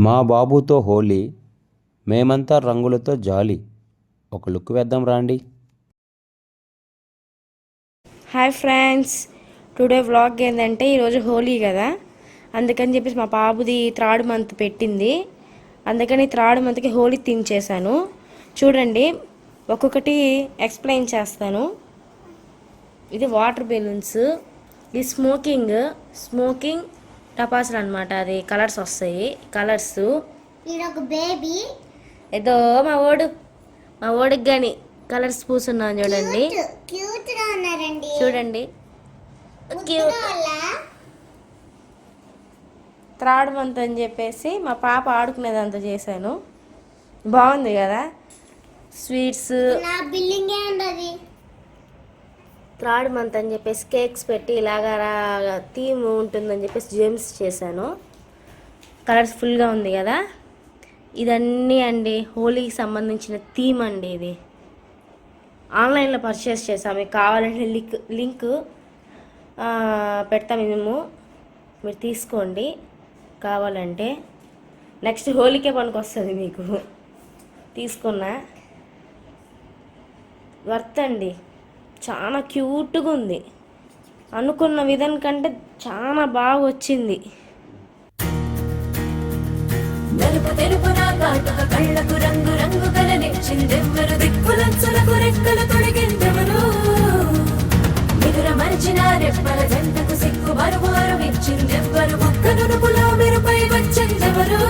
మా బాబుతో హోలీ, మేమంతా రంగులతో జాలీ. ఒక లుక్ వేద్దాం రాండి. హాయ్ ఫ్రెండ్స్, టుడే వ్లాగ్ ఏంటంటే ఈరోజు హోలీ కదా, అందుకని చెప్పేసి మా బాబుది థర్డ్ మంత్ పెట్టింది. అందుకని థర్డ్ మంత్కి హోలీ థీమ్ చేశాను. చూడండి, ఒక్కొక్కటి ఎక్స్ప్లెయిన్ చేస్తాను. ఇది వాటర్ బెలూన్స్, ఇది స్మోకింగ్ టపాసులు అనమాట. అది కలర్స్ వస్తాయి. కలర్స్ బేబీ ఏదో మా ఓడికి కానీ కలర్స్ పూసున్నాను. చూడండి చూడండి థర్డ్ మంత్ అని చెప్పేసి మా పాప ఆడుకునేదంతా చేశాను. బాగుంది కదా. స్వీట్స్ థర్డ్ మంత్ అని చెప్పేసి కేక్స్ పెట్టి ఇలాగా థీమ్ ఉంటుందని చెప్పేసి జెమ్స్ చేశాను. కలర్స్ ఫుల్గా ఉంది కదా. ఇదన్నీ అండి హోలీకి సంబంధించిన థీమ్ అండి. ఇది ఆన్లైన్లో పర్చేస్ చేసాము. మీకు కావాలంటే లింక్ పెడతాము. మీరు తీసుకోండి కావాలంటే. నెక్స్ట్ హోలీకే పనికొస్తుంది మీకు. తీసుకున్నా వర్త్ అండి. చాలా క్యూట్గా ఉంది. అనుకున్న విధం కంటే చాలా బాగా వచ్చింది. నలుపు తెలుపున కాటుక కళ్ళకు రంగు రంగు కలనిచ్చిందెవ్వరు, దిక్కులంచులకు రెక్కలు తొడిగిందెవరు, నిదుర మరిచిన రెప్పల జంటకు సిక్కు బరువారు ఇచ్చిందెవ్వరు, ఒక్క నునుపులో మెరుపై వచ్చిందెవరు.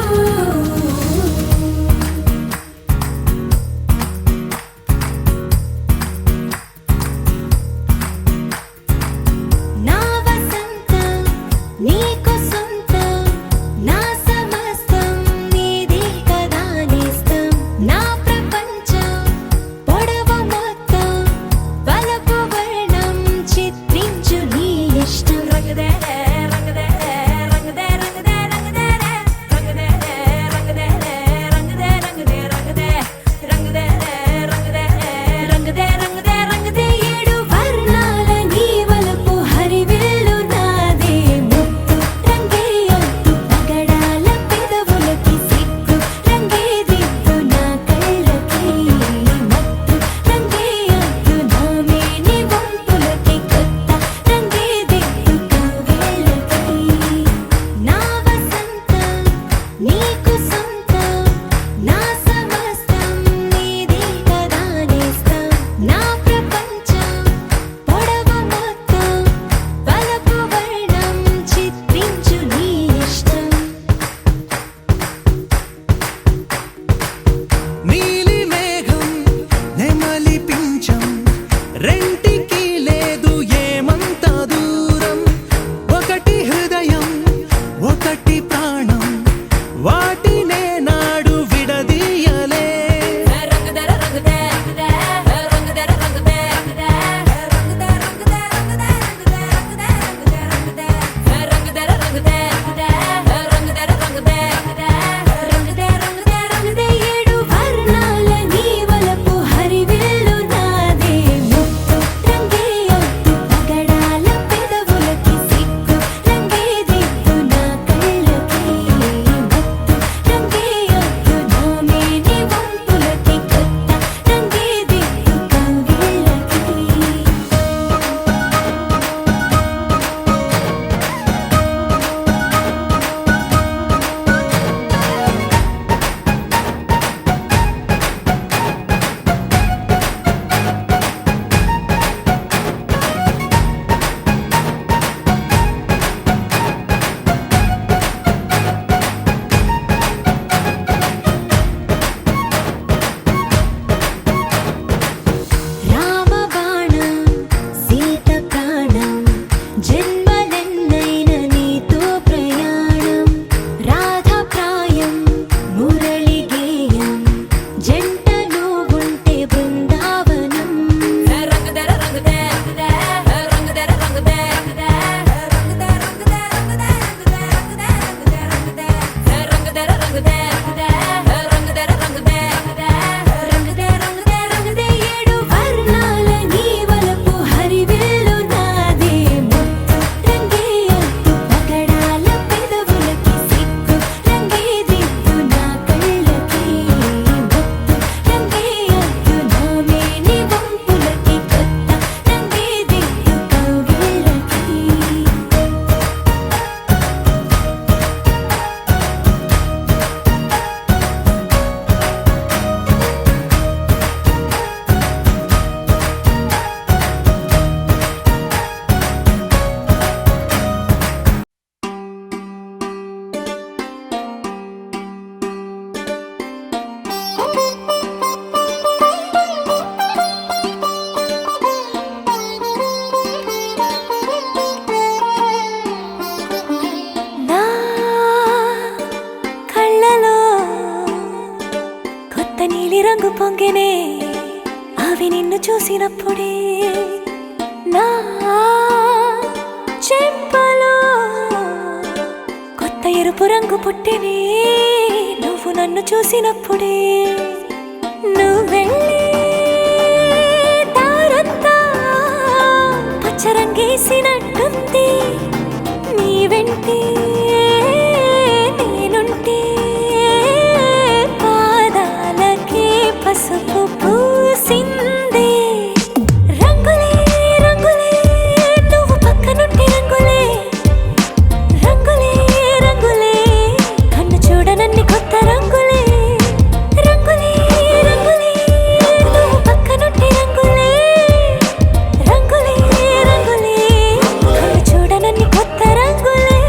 రంగు పొంగినే అవి నిన్ను చూసినప్పుడే నా చెంపలో కొత్త ఎరుపు రంగు పుట్టినే నువ్వు నన్ను చూసినప్పుడే నువ్వెళ్ళి దారంతా పచ్చరంగేసినట్టుంది నీ వెంటే నేనుంటే పాదాలకే పసుపు పూసిందే రంగులే రంగులే నువ్వు పక్కనుంటే రంగులే రంగులే రంగులే కన్ను చూడనన్ని కొత్త రంగులే రంగులే రంగులే నువ్వు పక్కనుంటే రంగులే రంగులే రంగులే కన్ను చూడనన్ని కొత్త రంగులే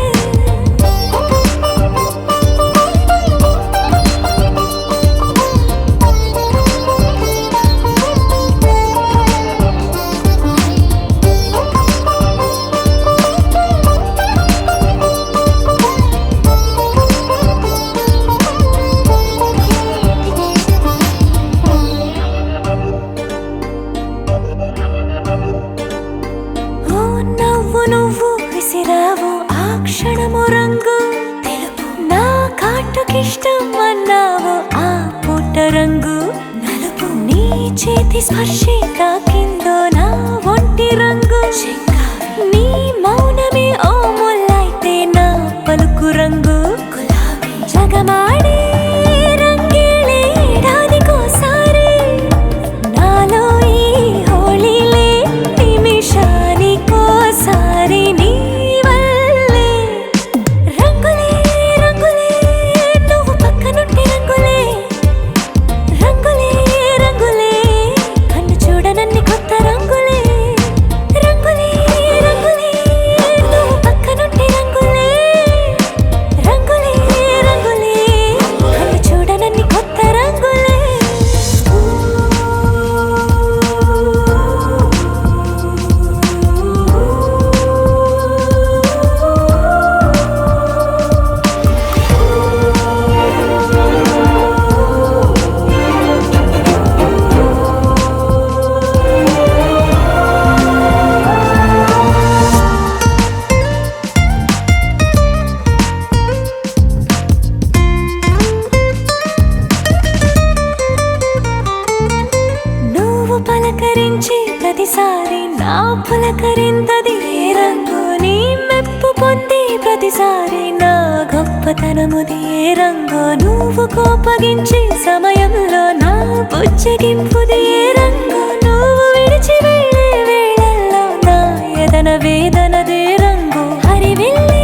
ఓ నవ్వు నువ్వు విసిరావు ఆ క్షణము రంగు తెలుపు నా కాటుకిష్టం అన్నావు ఆ పుట్ట రంగు నలుపు నీ చేతి స్పర్శే తాకిందో నా ఒంటి రంగు నీ మౌనమే ఓ ముల్లైతే నా పలుకు రంగు గులాబీ జగమాడే రంగేళే ఏడాదికోసారి నాలో ఈ హోళీలే నిమిషానికోసారి నీ వల్లే రంగులే రంగులే నువ్వు పక్కనుంటే రంగులే రంగులే రంగులే కన్ను చూడనన్ని కొత్త రంగులే రంగులే రంగులే నువ్వు పక్కనుంటే రంగులే రంగులే రంగులే కన్ను చూడనన్ని కొత్త రంగులే నువ్వు పలకరించి ప్రతిసారి నా పులకరింతది ఏ రంగు నీ మెప్పు పొంది ప్రతిసారి నా గొప్పతనముది ఏ రంగు నువ్వు కోపగించి సమయంలో నా బుజ్జగింపుది ఏ రంగు నువ్వు విడిచి వెళ్ళే వేళల్లో నా ఎదన వేదనదే రంగు హరివిల్లే